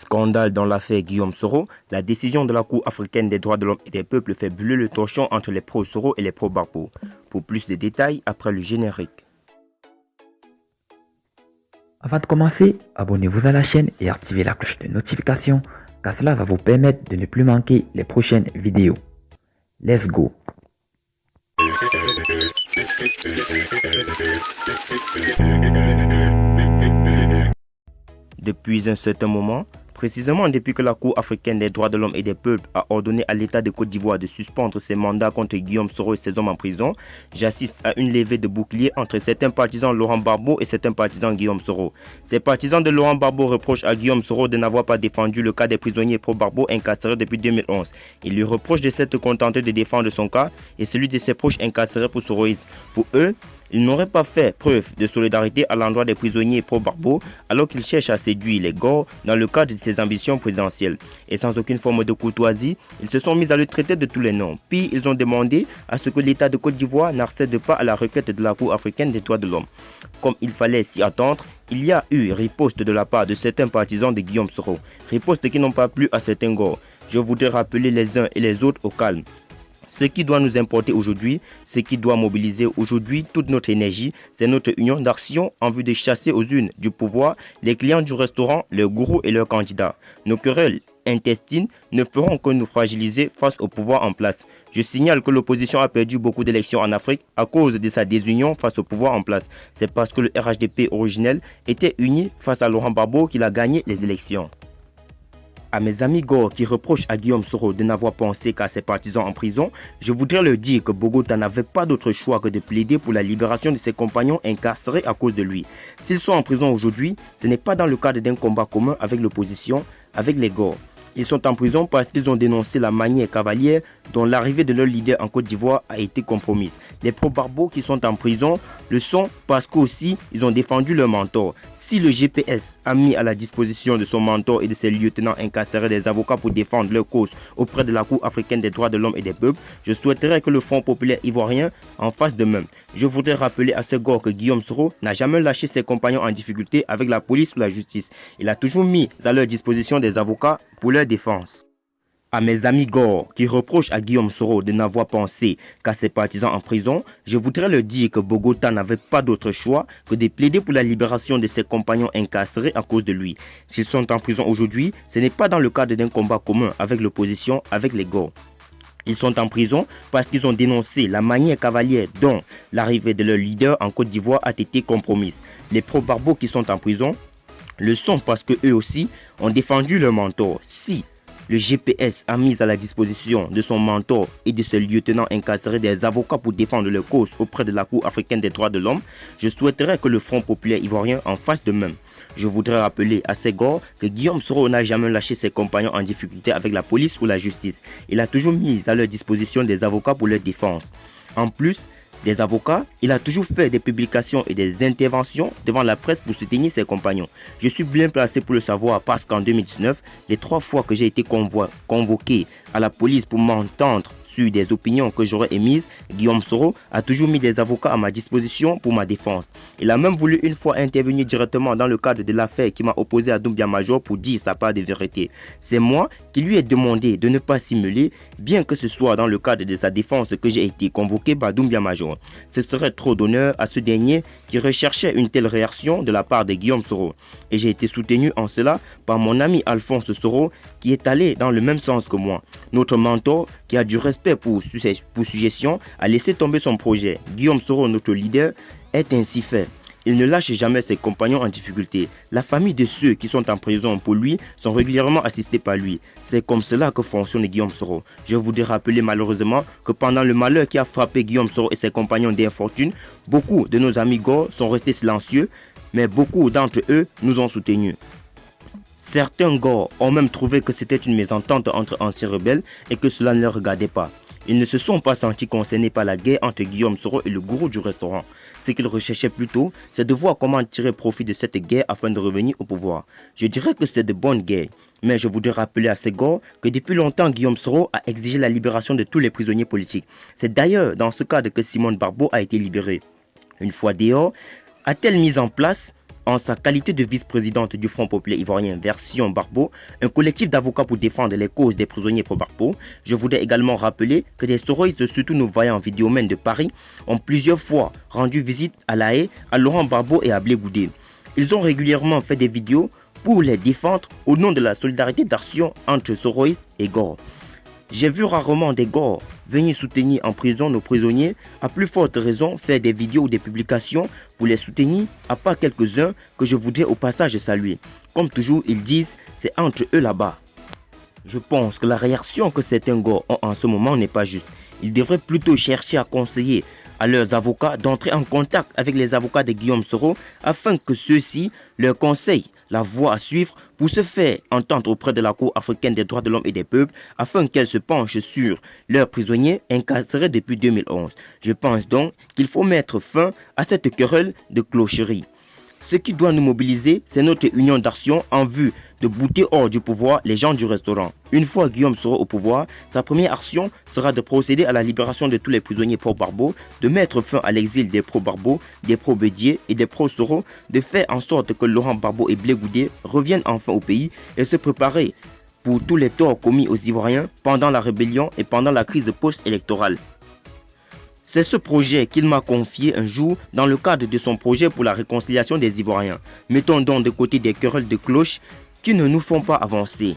Scandale dans l'affaire Guillaume Soro, la décision de la Cour africaine des droits de l'homme et des peuples fait brûler le torchon entre les pro-Soro et les pro-Gbagbo. Pour plus de détails, après le générique. Avant de commencer, abonnez-vous à la chaîne et activez la cloche de notification car cela va vous permettre de ne plus manquer les prochaines vidéos. Let's go! Depuis un certain moment, précisément depuis que la Cour africaine des droits de l'homme et des peuples a ordonné à l'État de Côte d'Ivoire de suspendre ses mandats contre Guillaume Soro et ses hommes en prison, j'assiste à une levée de boucliers entre certains partisans Laurent Gbagbo et certains partisans Guillaume Soro. Ces partisans de Laurent Gbagbo reprochent à Guillaume Soro de n'avoir pas défendu le cas des prisonniers pro-Gbagbo incarcérés depuis 2011. Ils lui reprochent de s'être contenté de défendre son cas et celui de ses proches incarcérés pour soroïsme. Pour eux, il n'aurait pas fait preuve de solidarité à l'endroit des prisonniers pro-Gbagbo alors qu'il cherche à séduire les Gors dans le cadre de ses ambitions présidentielles. Et sans aucune forme de courtoisie, ils se sont mis à le traiter de tous les noms. Puis ils ont demandé à ce que l'État de Côte d'Ivoire n'accède pas à la requête de la Cour africaine des droits de l'homme. Comme il fallait s'y attendre, il y a eu riposte de la part de certains partisans de Guillaume Soro. Riposte qui n'ont pas plu à certains Gors. Je voudrais rappeler les uns et les autres au calme. Ce qui doit nous importer aujourd'hui, ce qui doit mobiliser aujourd'hui toute notre énergie, c'est notre union d'action en vue de chasser aux unes du pouvoir les clients du restaurant, leurs gourous et leurs candidats. Nos querelles intestines ne feront que nous fragiliser face au pouvoir en place. Je signale que l'opposition a perdu beaucoup d'élections en Afrique à cause de sa désunion face au pouvoir en place. C'est parce que le RHDP originel était uni face à Laurent Gbagbo qu'il a gagné les élections. À mes amis Gors qui reprochent à Guillaume Soro de n'avoir pensé qu'à ses partisans en prison, je voudrais leur dire que Bogota n'avait pas d'autre choix que de plaider pour la libération de ses compagnons incarcérés à cause de lui. S'ils sont en prison aujourd'hui, ce n'est pas dans le cadre d'un combat commun avec l'opposition, avec les Gors. Ils sont en prison parce qu'ils ont dénoncé la manière cavalière dont l'arrivée de leur leader en Côte d'Ivoire a été compromise. Les pro-Gbagbo qui sont en prison le sont parce qu'aussi ils ont défendu leur mentor. Si le GPS a mis à la disposition de son mentor et de ses lieutenants incarcérés des avocats pour défendre leur cause auprès de la Cour africaine des droits de l'homme et des peuples, je souhaiterais que le Front populaire ivoirien en fasse de même. Je voudrais rappeler à ces Gors que Guillaume Soro n'a jamais lâché ses compagnons en difficulté avec la police ou la justice. Il a toujours mis à leur disposition des avocats pour leur défense. À mes amis Gors qui reprochent à Guillaume Soro de n'avoir pensé qu'à ses partisans en prison, je voudrais leur dire que Bogota n'avait pas d'autre choix que de plaider pour la libération de ses compagnons incarcérés à cause de lui. S'ils sont en prison aujourd'hui, ce n'est pas dans le cadre d'un combat commun avec l'opposition, avec les Gors. Ils sont en prison parce qu'ils ont dénoncé la manière cavalière dont l'arrivée de leur leader en Côte d'Ivoire a été compromise. Les pro-Gbagbo qui sont en prison le sont parce qu'eux aussi ont défendu leur mentor. Si le GPS a mis à la disposition de son mentor et de ses lieutenants incarcérés des avocats pour défendre leur cause auprès de la Cour africaine des droits de l'homme, je souhaiterais que le Front populaire ivoirien en fasse de même. Je voudrais rappeler à ces Gors que Guillaume Soro n'a jamais lâché ses compagnons en difficulté avec la police ou la justice. Il a toujours mis à leur disposition des avocats pour leur défense. En plus des avocats, il a toujours fait des publications et des interventions devant la presse pour soutenir ses compagnons. Je suis bien placé pour le savoir parce qu'en 2019, les 3 fois que j'ai été convoqué à la police pour m'entendre sur des opinions que j'aurais émises, Guillaume Soro a toujours mis des avocats à ma disposition pour ma défense. Il a même voulu une fois intervenir directement dans le cadre de l'affaire qui m'a opposé à Doumbia Major pour dire sa part de vérité. C'est moi qui lui ai demandé de ne pas simuler, bien que ce soit dans le cadre de sa défense que j'ai été convoqué par Doumbia Major. Ce serait trop d'honneur à ce dernier qui recherchait une telle réaction de la part de Guillaume Soro. Et j'ai été soutenu en cela par mon ami Alphonse Soro qui est allé dans le même sens que moi. Notre mentor qui a du respect pour suggestion a laissé tomber son projet. Guillaume Soro, notre leader, est ainsi fait. Il ne lâche jamais ses compagnons en difficulté. La famille de ceux qui sont en prison pour lui sont régulièrement assistés par lui. C'est comme cela que fonctionne Guillaume Soro. Je voudrais rappeler malheureusement que pendant le malheur qui a frappé Guillaume Soro et ses compagnons d'infortune, beaucoup de nos amis Gors sont restés silencieux, mais beaucoup d'entre eux nous ont soutenus. Certains Gors ont même trouvé que c'était une mésentente entre anciens rebelles et que cela ne les regardait pas. Ils ne se sont pas sentis concernés par la guerre entre Guillaume Soro et le gourou du restaurant. Ce qu'ils recherchaient plutôt, c'est de voir comment tirer profit de cette guerre afin de revenir au pouvoir. Je dirais que c'est de bonnes guerres. Mais je voudrais rappeler à ces Gors que depuis longtemps, Guillaume Soro a exigé la libération de tous les prisonniers politiques. C'est d'ailleurs dans ce cadre que Simone Gbagbo a été libérée. Une fois dehors, a-t-elle mis en place En sa qualité de vice-présidente du Front populaire ivoirien version Gbagbo, un collectif d'avocats pour défendre les causes des prisonniers pro-Gbagbo, je voudrais également rappeler que des soroïstes, surtout nos vaillants vidéomènes de Paris, ont plusieurs fois rendu visite à La Haye, à Laurent Gbagbo et à Blé Goudé. Ils ont régulièrement fait des vidéos pour les défendre au nom de la solidarité d'action entre soroïstes et Gore. J'ai vu rarement des Gore venir soutenir en prison nos prisonniers, à plus forte raison faire des vidéos ou des publications pour les soutenir, à part quelques-uns que je voudrais au passage saluer. Comme toujours, ils disent, c'est entre eux là-bas. Je pense que la réaction que certains Gore ont en ce moment n'est pas juste. Ils devraient plutôt chercher à conseiller à leurs avocats d'entrer en contact avec les avocats de Guillaume Soro afin que ceux-ci leur conseillent la voie à suivre pour se faire entendre auprès de la Cour africaine des droits de l'homme et des peuples afin qu'elle se penche sur leurs prisonniers incarcérés depuis 2011. Je pense donc qu'il faut mettre fin à cette querelle de clocherie. Ce qui doit nous mobiliser, c'est notre union d'action en vue de bouter hors du pouvoir les gens du restaurant. Une fois Guillaume sera au pouvoir, sa première action sera de procéder à la libération de tous les prisonniers pro-Gbagbo, de mettre fin à l'exil des pro-Gbagbo, des pro-Bédié et des pro-Soro, de faire en sorte que Laurent Gbagbo et Blé Goudé reviennent enfin au pays et se préparer pour tous les torts commis aux Ivoiriens pendant la rébellion et pendant la crise post-électorale. C'est ce projet qu'il m'a confié un jour dans le cadre de son projet pour la réconciliation des Ivoiriens. Mettons donc de côté des querelles de cloches qui ne nous font pas avancer.